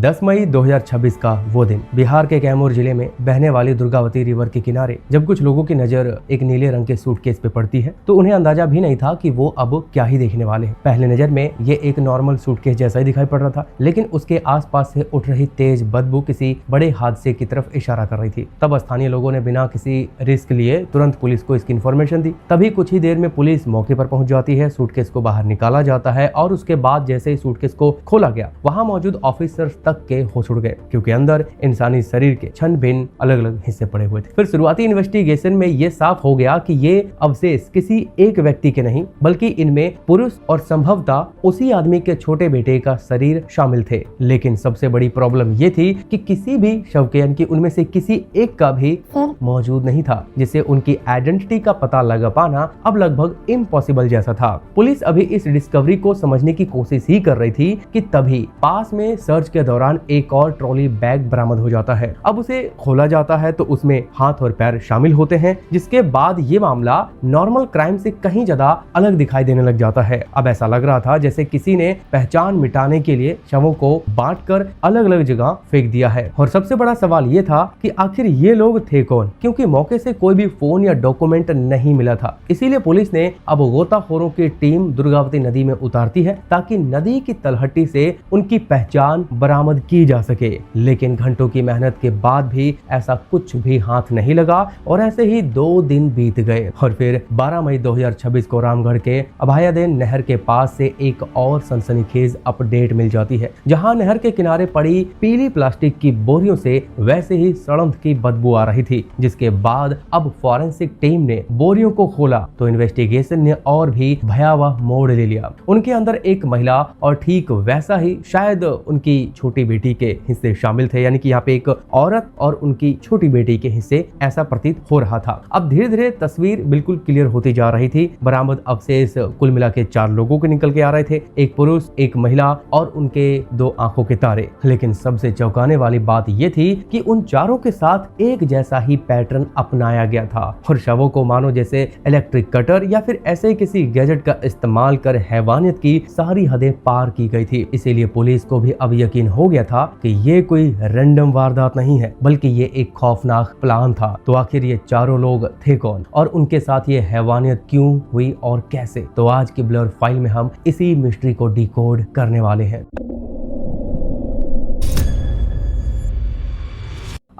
10 मई 2026 का वो दिन बिहार के कैमूर जिले में बहने वाली दुर्गावती रिवर के किनारे जब कुछ लोगों की नजर एक नीले रंग के सूटकेस पे पड़ती है तो उन्हें अंदाजा भी नहीं था कि वो अब क्या ही देखने वाले हैं। पहले नजर में ये एक नॉर्मल सूटकेस जैसा ही दिखाई पड़ रहा था, लेकिन उसके आसपास से उठ रही तेज बदबू किसी बड़े हादसे की तरफ इशारा कर रही थी। तब स्थानीय लोगों ने बिना किसी रिस्क लिए तुरंत पुलिस को इसकी इन्फॉर्मेशन दी। तभी कुछ ही देर में पुलिस मौके पर पहुंच जाती है। सूटकेस को बाहर निकाला जाता है और उसके बाद जैसे ही सूटकेस को खोला गया, वहां मौजूद ऑफिसर्स तक के होश उड़ गए, क्योंकि अंदर इंसानी शरीर के छन भिन्न अलग अलग हिस्से पड़े हुए थे। फिर शुरुआती इन्वेस्टिगेशन में ये साफ हो गया कि ये अवशेष किसी एक व्यक्ति के नहीं, बल्कि इनमें पुरुष और संभवतः उसी आदमी के छोटे बेटे का शरीर शामिल थे। लेकिन सबसे बड़ी प्रॉब्लम ये थी कि किसी भी शव के यानी कि उनमें से किसी एक का भी सिर मौजूद नहीं था, जिससे उनकी आइडेंटिटी का पता लगा पाना अब लगभग इम्पॉसिबल जैसा था। पुलिस अभी इस डिस्कवरी को समझने की कोशिश ही कर रही थी कि तभी पास में सर्च के दौरान एक और ट्रॉली बैग बरामद हो जाता है। अब उसे खोला जाता है तो उसमें हाथ और पैर शामिल होते हैं, जिसके बाद ये मामला नॉर्मल क्राइम से कहीं ज्यादा अलग दिखाई देने लग जाता है। अब ऐसा लग रहा था जैसे किसी ने पहचान मिटाने के लिए शवों को बांटकर अलग अलग जगह फेंक दिया है। और सबसे बड़ा सवाल ये था कि आखिर ये लोग थे कौन, क्योंकि मौके से कोई भी फोन या डॉक्यूमेंट नहीं मिला था। इसीलिए पुलिस ने अब गोताखोरों की टीम दुर्गावती नदी में उतारती है ताकि नदी की तलहटी से उनकी पहचान बरामद की जा सके। लेकिन घंटों की मेहनत के बाद भी ऐसा कुछ भी हाथ नहीं लगा और ऐसे ही 2 दिन बीत गए। और फिर 12 मई 2026 को रामगढ़ के अभयादेन नहर के पास से एक और सनसनीखेज अपडेट मिल जाती है, जहां नहर के किनारे पड़ी पीली प्लास्टिक की बोरियों से वैसे ही सड़ंत की बदबू आ रही थी। जिसके बाद अब फॉरेंसिक टीम ने बोरियों को खोला तो इन्वेस्टिगेशन ने और भी भयावह मोड़ ले लिया। उनके अंदर एक महिला और ठीक वैसा ही शायद उनकी छोटी बेटी के हिस्से शामिल थे, यानी कि यहाँ पे एक औरत और उनकी छोटी बेटी के हिस्से, ऐसा प्रतीत हो रहा था। अब धीरे धीरे तस्वीर बिल्कुल क्लियर होती जा रही थी। बरामद अवशेष कुल मिला के 4 लोगों के निकल के आ रहे थे, एक पुरुष, एक महिला और उनके 2 आंखों के तारे। लेकिन सबसे चौंकाने वाली बात यह थी कि उन चारों के साथ एक जैसा ही पैटर्न अपनाया गया था और शवों को मानो जैसे इलेक्ट्रिक कटर या फिर ऐसे किसी गैजेट का इस्तेमाल कर हैवानियत की सारी हदें पार की गई थी। इसीलिए पुलिस को भी अब यकीन हो गया था कि ये कोई रैंडम वारदात नहीं है, बल्कि ये एक खौफनाक प्लान था। तो आखिर ये चारों लोग थे कौन और उनके साथ ये हैवानियत क्यों हुई और कैसे? तो आज की ब्लर फाइल में हम इसी मिस्ट्री को डिकोड करने वाले हैं।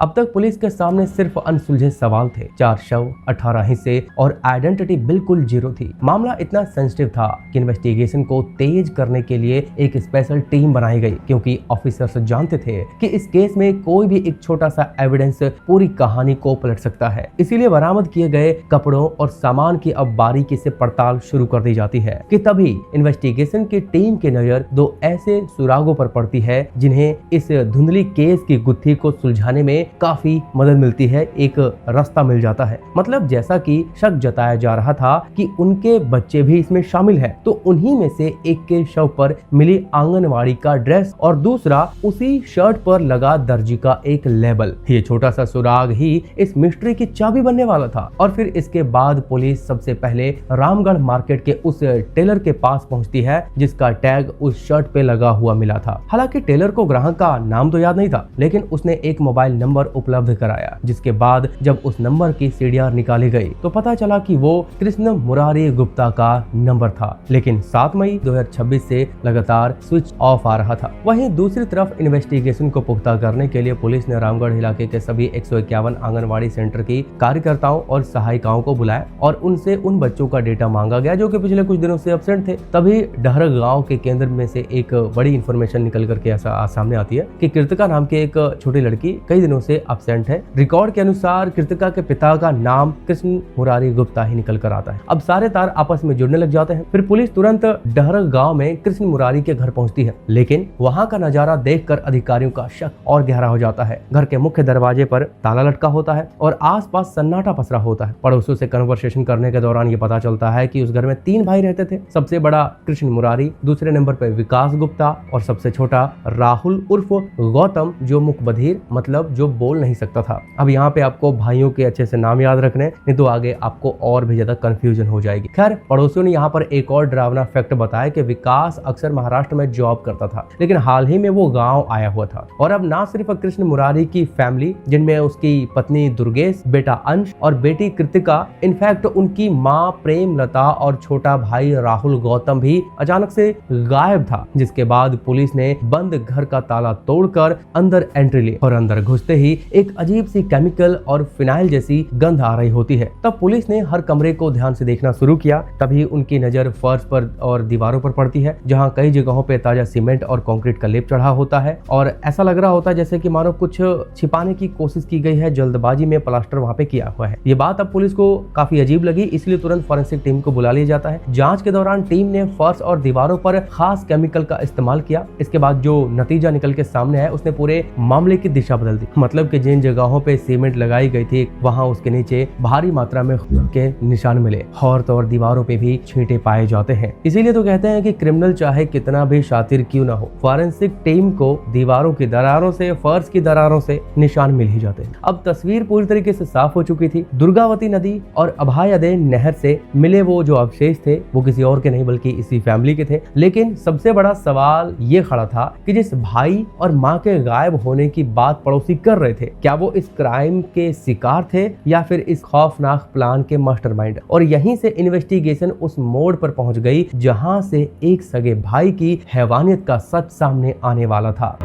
अब तक पुलिस के सामने सिर्फ अनसुलझे सवाल थे। 4 शव, 18 हिस्से और आइडेंटिटी बिल्कुल जीरो थी। मामला इतना सेंसिटिव था कि इन्वेस्टिगेशन को तेज करने के लिए एक स्पेशल टीम बनाई गई, क्योंकि ऑफिसर्स जानते थे कि इस केस में कोई भी एक छोटा सा एविडेंस पूरी कहानी को पलट सकता है। इसीलिए बरामद किए गए कपड़ों और सामान की अब बारीकी से पड़ताल शुरू कर दी जाती है कि तभी इन्वेस्टिगेशन की टीम की नजर 2 ऐसे सुरागों पर पड़ती है जिन्हें इस धुंधली केस की गुत्थी को सुलझाने में काफी मदद मिलती है, एक रास्ता मिल जाता है। मतलब जैसा कि शक जताया जा रहा था कि उनके बच्चे भी इसमें शामिल हैं, तो उन्हीं में से एक के शव पर मिली आंगनवाड़ी का ड्रेस और दूसरा उसी शर्ट पर लगा दर्जी का एक लेबल। ये छोटा सा सुराग ही इस मिस्ट्री की चाबी बनने वाला था। और फिर इसके बाद पुलिस सबसे पहले रामगढ़ मार्केट के उस टेलर के पास पहुंचती है जिसका टैग उस शर्ट पे लगा हुआ मिला था। हालांकि टेलर को ग्राहक का नाम तो याद नहीं था, लेकिन उसने एक मोबाइल नंबर उपलब्ध कराया, जिसके बाद जब उस नंबर की सीडीआर निकाली गई तो पता चला कि वो कृष्ण मुरारी गुप्ता का नंबर था। लेकिन 7 मई 2026 से लगातार स्विच ऑफ आ रहा था। वहीं दूसरी तरफ इन्वेस्टिगेशन को पुख्ता करने के लिए पुलिस ने रामगढ़ इलाके के सभी 151 आंगनवाड़ी सेंटर की कार्यकर्ताओं और सहायिकाओं को बुलाया और उनसे उन बच्चों का डेटा मांगा गया जो कि पिछले कुछ दिनों से एब्सेंट थे। तभी डहर गाँव के केंद्र में से एक बड़ी इंफॉर्मेशन निकल करके ऐसा सामने आती है कि कृतिका नाम की एक छोटी लड़की कई दिनों से एब्सेंट है। रिकॉर्ड के अनुसार कृतिका के पिता का नाम कृष्ण मुरारी गुप्ता ही निकल कर आता है। अब सारे तार आपस में जुड़ने लग जाते हैं। फिर पुलिस तुरंत डहर गांव में कृष्ण मुरारी के घर पहुंचती है, लेकिन वहां का नजारा देखकर अधिकारियों का शक और गहरा हो जाता है। घर के मुख्य दरवाजे पर ताला लटका होता है और आसपास सन्नाटा पसरा होता है। पड़ोसियों से कन्वर्सेशन करने के दौरान ये पता चलता है कि उस घर में 3 भाई रहते थे। सबसे बड़ा कृष्ण मुरारी, दूसरे नंबर पर विकास गुप्ता और सबसे छोटा राहुल उर्फ गौतम, जो मुख बधिर मतलब जो बोल नहीं सकता था। अब यहाँ पे आपको भाइयों के अच्छे से नाम याद रखने, नहीं तो आगे आपको और भी ज्यादा कंफ्यूजन हो जाएगी। खैर, पड़ोसियों ने यहाँ पर एक और डरावना फैक्ट बताया कि विकास अक्सर महाराष्ट्र में जॉब करता था, लेकिन हाल ही में वो गाँव आया हुआ था। और अब ना सिर्फ कृष्ण मुरारी की फैमिली, जिनमें उसकी पत्नी दुर्गेश, बेटा अंश और बेटी कृतिका, इनफैक्ट उनकी माँ प्रेमलता और छोटा भाई राहुल गौतम भी अचानक से गायब था। जिसके बाद पुलिस ने बंद घर का ताला तोड़कर अंदर एंट्री ली और अंदर घुसते ही एक अजीब सी केमिकल और फिनाइल जैसी गंध आ रही होती है। तब पुलिस ने हर कमरे को ध्यान से देखना शुरू किया। तभी उनकी नजर फर्श पर और दीवारों पर पड़ती है, जहां कई जगहों पे ताजा सीमेंट और कंक्रीट का लेप चढ़ा होता है और ऐसा लग रहा होता है जैसे कि मानो कुछ छिपाने की कोशिश की गई है, जल्दबाजी में प्लास्टर वहां पे किया हुआ है। ये बात अब पुलिस को काफी अजीब लगी, इसलिए तुरंत फॉरेंसिक टीम को बुला लिया जाता है। जांच के दौरान टीम ने फर्श और दीवारों पर खास केमिकल का इस्तेमाल किया। इसके बाद जो नतीजा निकल के सामने आया उसने पूरे मामले की दिशा बदल दी। मतलब कि जिन जगहों पे सीमेंट लगाई गई थी वहां उसके नीचे भारी मात्रा में खून के निशान मिले और दीवारों पे भी छींटे पाए जाते हैं। इसीलिए तो कहते हैं कि क्रिमिनल चाहे कितना भी शातिर क्यों ना हो, फॉरेंसिक टीम को दीवारों की दरारों से, फर्श की दरारों से निशान मिल ही जाते हैं। अब तस्वीर पूरी तरीके से साफ हो चुकी थी। दुर्गावती नदी और अभयादे नहर से मिले वो जो अवशेष थे वो किसी और के नहीं बल्कि इसी फैमिली के थे। लेकिन सबसे बड़ा सवाल ये खड़ा था कि जिस भाई और माँ के गायब होने की बात पड़ोसी कर रहे थे, क्या वो इस क्राइम के शिकार थे या फिर इस खौफनाक प्लान के मास्टरमाइंड। और यहीं से इन्वेस्टिगेशन उस मोड़ पर पहुंच गई जहां से एक सगे भाई की हैवानियत का सच सामने आने वाला था।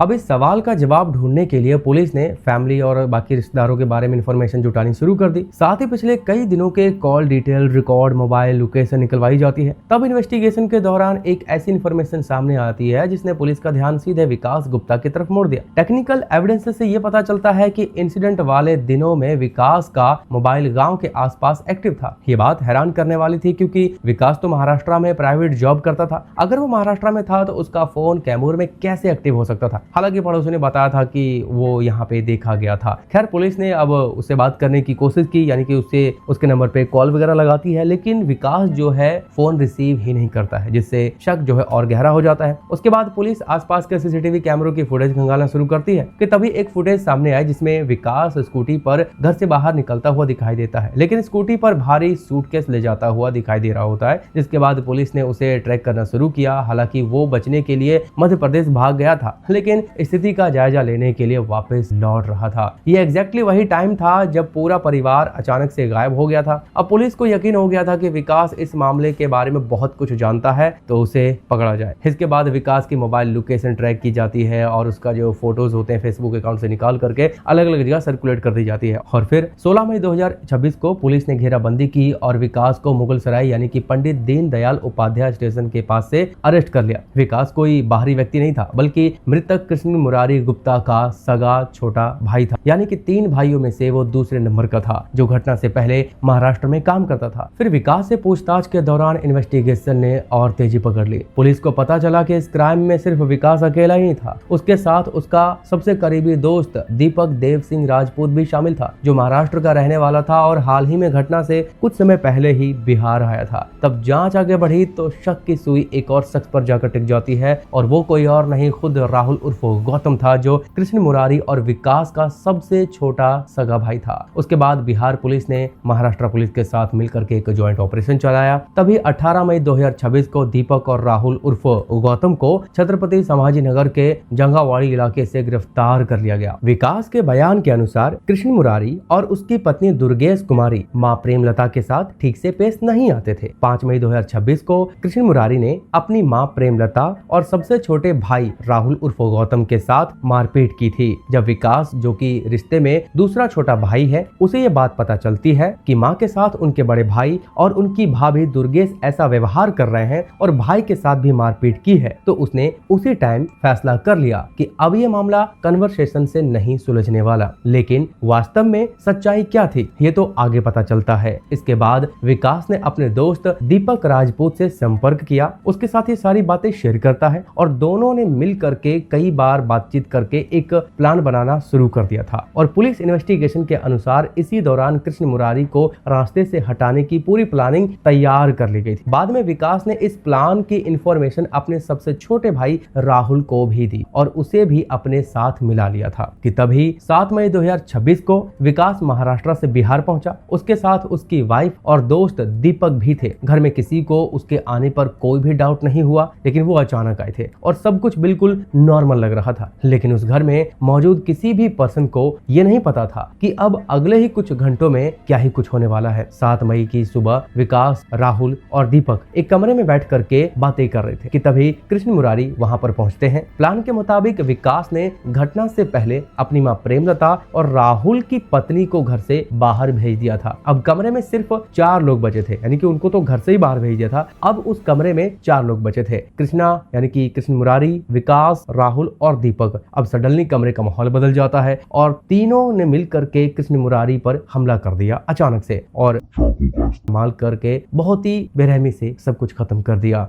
अब इस सवाल का जवाब ढूंढने के लिए पुलिस ने फैमिली और बाकी रिश्तेदारों के बारे में इंफॉर्मेशन जुटानी शुरू कर दी। साथ ही पिछले कई दिनों के call detail, record, mobile location निकलवाई जाती है। तब इन्वेस्टिगेशन के दौरान एक ऐसी इंफॉर्मेशन सामने आती है जिसने पुलिस का ध्यान सीधे विकास गुप्ता की तरफ मोड़ दिया। टेक्निकल एविडेंस से ये पता चलता है कि इंसिडेंट वाले दिनों में विकास का मोबाइल गाँव के आसपास एक्टिव था। ये बात हैरान करने वाली थी क्योंकि विकास तो महाराष्ट्र में प्राइवेट जॉब करता था। अगर वो महाराष्ट्र में था तो उसका फोन कैमूर में कैसे एक्टिव हो सकता था। हालांकि पड़ोसियों ने बताया था कि वो यहाँ पे देखा गया था। खैर, पुलिस ने अब उससे बात करने की कोशिश की, यानी कि उसके नंबर पे कॉल वगैरह लगाती है, लेकिन विकास जो है फोन रिसीव ही नहीं करता है, जिससे शक जो है और गहरा हो जाता है। उसके बाद पुलिस आसपास के सीसीटीवी कैमरों की फुटेज खंगालना शुरू करती है कि तभी एक फुटेज सामने आई जिसमें विकास स्कूटी पर घर से बाहर निकलता हुआ दिखाई देता है, लेकिन स्कूटी पर भारी सूटकेस ले जाता हुआ दिखाई दे रहा होता है। जिसके बाद पुलिस ने उसे ट्रैक करना शुरू किया। हालांकि वो बचने के लिए मध्य प्रदेश भाग गया था, लेकिन स्थिति का जायजा लेने के लिए वापस लौट रहा था। ये एग्जैक्टली वही टाइम था जब पूरा परिवार अचानक से गायब हो गया था। अब पुलिस को यकीन हो गया था कि विकास इस मामले के बारे में बहुत कुछ जानता है, तो उसे पकड़ा जाए। इसके बाद विकास की मोबाइल लोकेशन ट्रैक की जाती है और उसका जो फोटोज होते हैं फेसबुक अकाउंट से निकाल करके अलग अलग जगह सर्कुलेट कर दी जाती है। और फिर 16 मई 2026 को पुलिस ने घेराबंदी की और विकास को मुगल सराय यानी कि पंडित दीनदयाल उपाध्याय स्टेशन के पास से अरेस्ट कर लिया। विकास कोई बाहरी व्यक्ति नहीं था, बल्कि मृतक कृष्ण मुरारी गुप्ता का सगा छोटा भाई था, यानी कि 3 भाइयों में से वो दूसरे नंबर का था जो घटना से पहले महाराष्ट्र में काम करता था। फिर विकास से पूछताछ के दौरान इन्वेस्टिगेशन ने और तेजी पकड़ ली। पुलिस को पता चला कि इस क्राइम में सिर्फ विकास अकेला ही नहीं था, उसके साथ उसका सबसे करीबी दोस्त दीपक देव सिंह राजपूत भी शामिल था, जो महाराष्ट्र का रहने वाला था और हाल ही में घटना से कुछ समय पहले ही बिहार आया था। तब जांच आगे बढ़ी तो शक की सुई एक और शख्स पर जाकर टिक जाती है और वो कोई और नहीं खुद राहुल उर्फ गौतम था, जो कृष्ण मुरारी और विकास का सबसे छोटा सगा भाई था। उसके बाद बिहार पुलिस ने महाराष्ट्र पुलिस के साथ मिलकर के एक ज्वाइंट ऑपरेशन चलाया। तभी 18 मई 2026 को दीपक और राहुल उर्फ गौतम को छत्रपति संभाजी नगर के जंगावाड़ी इलाके से गिरफ्तार कर लिया गया। विकास के बयान के अनुसार कृष्ण मुरारी और उसकी पत्नी दुर्गेश कुमारी मां प्रेमलता के साथ ठीक से पेश नहीं आते थे। 5 मई 2026 को कृष्ण मुरारी ने अपनी मां प्रेमलता और सबसे छोटे भाई राहुल उर्फ गौतम के साथ मारपीट की थी। जब विकास, जो कि रिश्ते में दूसरा छोटा भाई है, उसे ये बात पता चलती है कि मां के साथ उनके बड़े भाई और उनकी भाभी दुर्गेश ऐसा व्यवहार कर रहे हैं और भाई के साथ भी मारपीट की है, तो उसने उसी टाइम फैसला कर लिया कि अब ये मामला कन्वर्सेशन से नहीं सुलझने वाला। लेकिन वास्तव में सच्चाई क्या थी, ये तो आगे पता चलता है। इसके बाद विकास ने अपने दोस्त दीपक राजपूत से संपर्क किया, उसके साथ ये सारी बातें शेयर करता है और दोनों ने मिल करके कई बार बातचीत करके एक प्लान बनाना शुरू कर दिया था और पुलिस इन्वेस्टिगेशन के अनुसार इसी दौरान कृष्ण मुरारी को रास्ते से हटाने की पूरी प्लानिंग तैयार कर ली गई थी। बाद में विकास ने इस प्लान की इंफॉर्मेशन अपने सबसे छोटे भाई राहुल को भी दी और उसे भी अपने साथ मिला लिया था कि तभी 7 मई 2026 को विकास महाराष्ट्र से बिहार पहुंचा। उसके साथ उसकी वाइफ और दोस्त दीपक भी थे। घर में किसी को उसके आने पर कोई भी डाउट नहीं हुआ, लेकिन वो अचानक आए थे और सब कुछ बिल्कुल नॉर्मल लग रहा था। लेकिन उस घर में मौजूद किसी भी पर्सन को ये नहीं पता था कि अब अगले ही कुछ घंटों में क्या ही कुछ होने वाला है। 7 मई की सुबह विकास, राहुल और दीपक एक कमरे में बैठ करके बातें कर रहे थे कि तभी कृष्ण मुरारी वहां पर पहुंचते हैं। प्लान के मुताबिक विकास ने घटना से पहले अपनी मां प्रेमलता और राहुल की पत्नी को घर से बाहर भेज दिया था। अब कमरे में सिर्फ 4 लोग बचे थे, यानी कि उनको तो घर से ही बाहर भेज दिया था। अब उस कमरे में 4 लोग बचे थे, कृष्णा यानी कि कृष्ण मुरारी, विकास, राहुल और दीपक। अब सडनली कमरे का माहौल बदल जाता है और तीनों ने मिलकर के कृष्ण मुरारी पर हमला कर दिया अचानक से और चाकू का इस्तेमाल करके बहुत ही बेरहमी से सब कुछ खत्म कर दिया।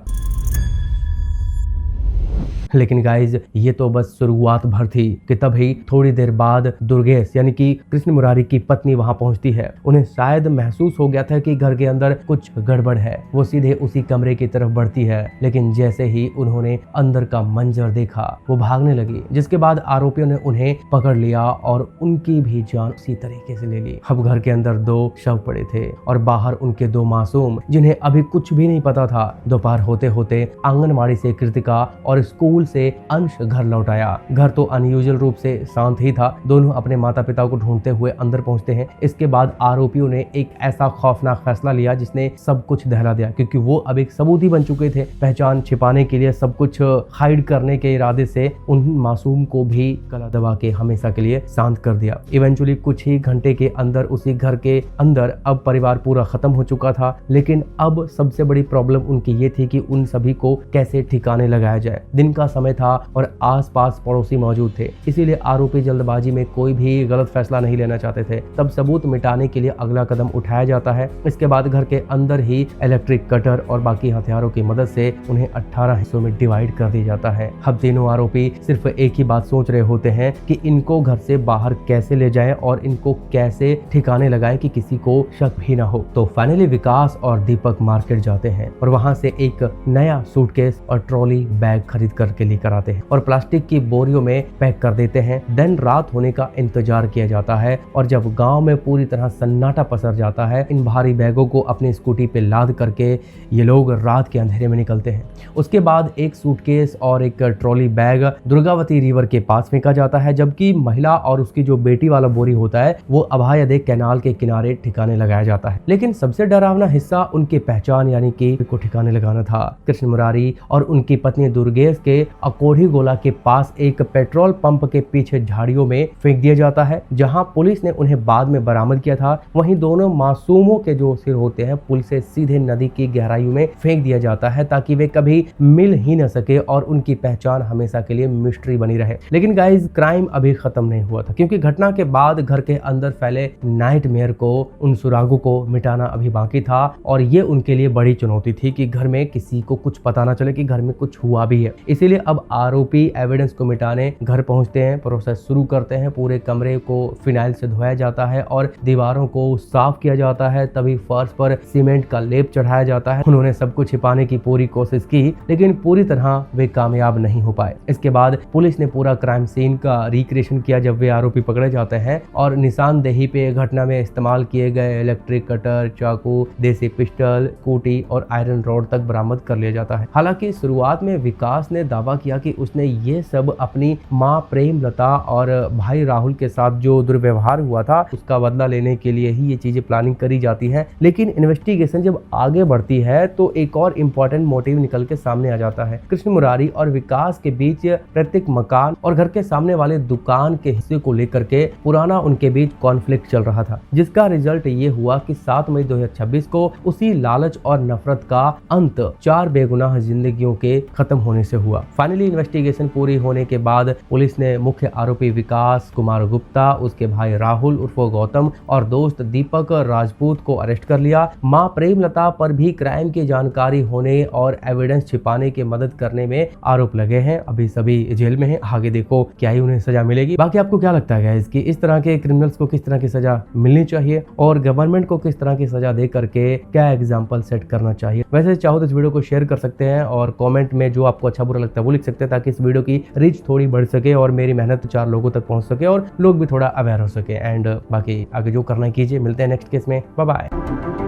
लेकिन गाइज ये तो बस शुरुआत भर थी कि तभी थोड़ी देर बाद दुर्गेश यानी कि कृष्ण मुरारी की पत्नी वहां पहुंचती है। उन्हें शायद महसूस हो गया था कि घर के अंदर कुछ गड़बड़ है। वो सीधे उसी कमरे की तरफ बढ़ती है, लेकिन जैसे ही उन्होंने अंदर का मंजर देखा वो भागने लगी, जिसके बाद आरोपियों ने उन्हें पकड़ लिया और उनकी भी जान उसी तरीके से ले ली। अब घर के अंदर 2 शव पड़े थे और बाहर उनके 2 मासूम, जिन्हें अभी कुछ भी नहीं पता था। दोपहर होते होते आंगनबाड़ी से कृतिका और स्कूल से अंश घर लौट आया। घर तो अनयूजुअल रूप से शांत ही था। दोनों अपने माता पिता को ढूंढते हुए अंदर पहुंचते हैं। इसके बाद आरोपियों ने एक ऐसा खौफनाक फैसला लिया जिसने सब कुछ दहला दिया, क्योंकि वो अब एक सबूत ही बन चुके थे। पहचान छिपाने के लिए, सब कुछ हाइड करने के इरादे से उन मासूम को भी गला दबा के हमेशा के लिए शांत कर दिया। इवेंचुअली कुछ ही घंटे के अंदर उसी घर के अंदर अब परिवार पूरा खत्म हो चुका था। लेकिन अब सबसे बड़ी प्रॉब्लम उनकी ये थी कि उन सभी को कैसे ठिकाने लगाया जाए। दिन का समय था और आसपास पड़ोसी मौजूद थे, इसीलिए आरोपी जल्दबाजी में कोई भी गलत फैसला नहीं लेना चाहते थे। तब सबूत मिटाने के लिए अगला कदम उठाया जाता है। इसके बाद घर के अंदर ही इलेक्ट्रिक कटर और बाकी हथियारों की मदद से उन्हें 18 हिस्सों में डिवाइड कर दिया जाता है। अब तीनों आरोपी सिर्फ एक ही बात सोच रहे होते हैं कि इनको घर से बाहर कैसे ले जाएं और इनको कैसे ठिकाने लगाएं कि किसी को शक भी ना हो। तो फाइनली विकास और दीपक मार्केट जाते हैं और वहां से एक नया सूटकेस और ट्रॉली बैग खरीद करके लेकर आते हैं और प्लास्टिक की बोरियों में पैक कर देते हैं। दिन रात होने का इंतजार किया जाता है और जब गांव में पूरी तरह सन्नाटा पसर जाता है, इन भारी बैगों को अपनी स्कूटी पे लाद करके ये लोग रात के अंधेरे में निकलते हैं। उसके बाद एक सूटकेस और एक ट्रॉली बैग दुर्गावती रिवर के पास फेंका जाता है, जबकि महिला और उसकी जो बेटी वाला बोरी होता है वो अभायदे कैनाल के किनारे ठिकाने लगाया जाता है। लेकिन सबसे डरावना हिस्सा उनकी पहचान यानी कि को ठिकाने लगाना था। कृष्ण मुरारी और उनकी पत्नी दुर्गेश के अकोढ़ी गोला के पास एक पेट्रोल पंप के पीछे झाड़ियों में फेंक दिया जाता है, जहां पुलिस ने उन्हें बाद में बरामद किया था। वहीं दोनों मासूमों के जो सिर होते हैं पुल से सीधे नदी की गहराइयों में फेंक दिया जाता है ताकि वे कभी मिल ही न सके और उनकी पहचान हमेशा के लिए मिस्ट्री बनी रहे। लेकिन गाइज क्राइम अभी खत्म नहीं हुआ था, क्योंकि घटना के बाद घर के अंदर फैले नाइटमेयर को, उन सुरागों को मिटाना अभी बाकी था और ये उनके लिए बड़ी चुनौती थी कि घर में किसी को कुछ पता ना चले कि घर में कुछ हुआ भी है। इसीलिए अब आरोपी एविडेंस को मिटाने घर पहुंचते हैं, प्रोसेस शुरू करते हैं। पूरे कमरे को फिनाइल से धोया जाता है और दीवारों को साफ किया जाता है। तभी फर्श पर सीमेंट का लेप चढ़ाया जाता है। उन्होंने सब कुछ छिपाने की पूरी कोशिश की, लेकिन पूरी तरह वे कामयाब नहीं हो पाए। इसके बाद पुलिस ने पूरा क्राइम सीन का रिक्रिएशन किया जब वे आरोपी पकड़े जाते हैं और निशानदेही पे घटना में इस्तेमाल किए गए इलेक्ट्रिक कटर, चाकू, देसी पिस्टल, स्कूटी और आयरन रॉड तक बरामद कर लिया जाता है। हालांकि शुरुआत में विकास ने दावा किया कि उसने ये सब अपनी मां प्रेमलता और भाई राहुल के साथ जो दुर्व्यवहार हुआ था उसका बदला लेने के लिए ही ये चीजें प्लानिंग करी जाती है। लेकिन इन्वेस्टिगेशन जब आगे बढ़ती है तो एक और इम्पोर्टेंट मोटिव निकल के सामने आ जाता है। कृष्ण मुरारी और विकास के बीच प्रत्येक मकान और घर के सामने वाले दुकान के हिस्से को लेकर के पुराना उनके बीच कॉन्फ्लिक्ट चल रहा था, जिसका रिजल्ट ये हुआ कि 7 मई 2026 को उसी लालच और नफरत का अंत 4 बेगुनाह जिंदगियों के खत्म होने से हुआ। फाइनली इन्वेस्टिगेशन पूरी होने के बाद पुलिस ने मुख्य आरोपी विकास कुमार गुप्ता, उसके भाई राहुल उर्फ गौतम और दोस्त दीपक राजपूत को अरेस्ट कर लिया। मां प्रेमलता पर भी क्राइम की जानकारी होने और एविडेंस छिपाने की मदद करने में आरोप लगे हैं। अभी सभी जेल में हैं, आगे देखो क्या ही उन्हें सजा मिलेगी। बाकी आपको क्या लगता है इसकी, इस तरह के क्रिमिनल्स को किस तरह की सजा मिलनी चाहिए और गवर्नमेंट को किस तरह की सजा दे करके क्या एग्जाम्पल सेट करना चाहिए? वैसे चाहो तो इस वीडियो को शेयर कर सकते हैं और कमेंट में जो आपको अच्छा बुरा लगता है वो लिख सकते हैं, ताकि इस वीडियो की रीच थोड़ी बढ़ सके और मेरी मेहनत 4 लोगों तक पहुंच सके और लोग भी थोड़ा अवेयर हो सके। एंड बाकी आगे जो करना कीजिए। मिलते हैं नेक्स्ट केस में। Bye bye.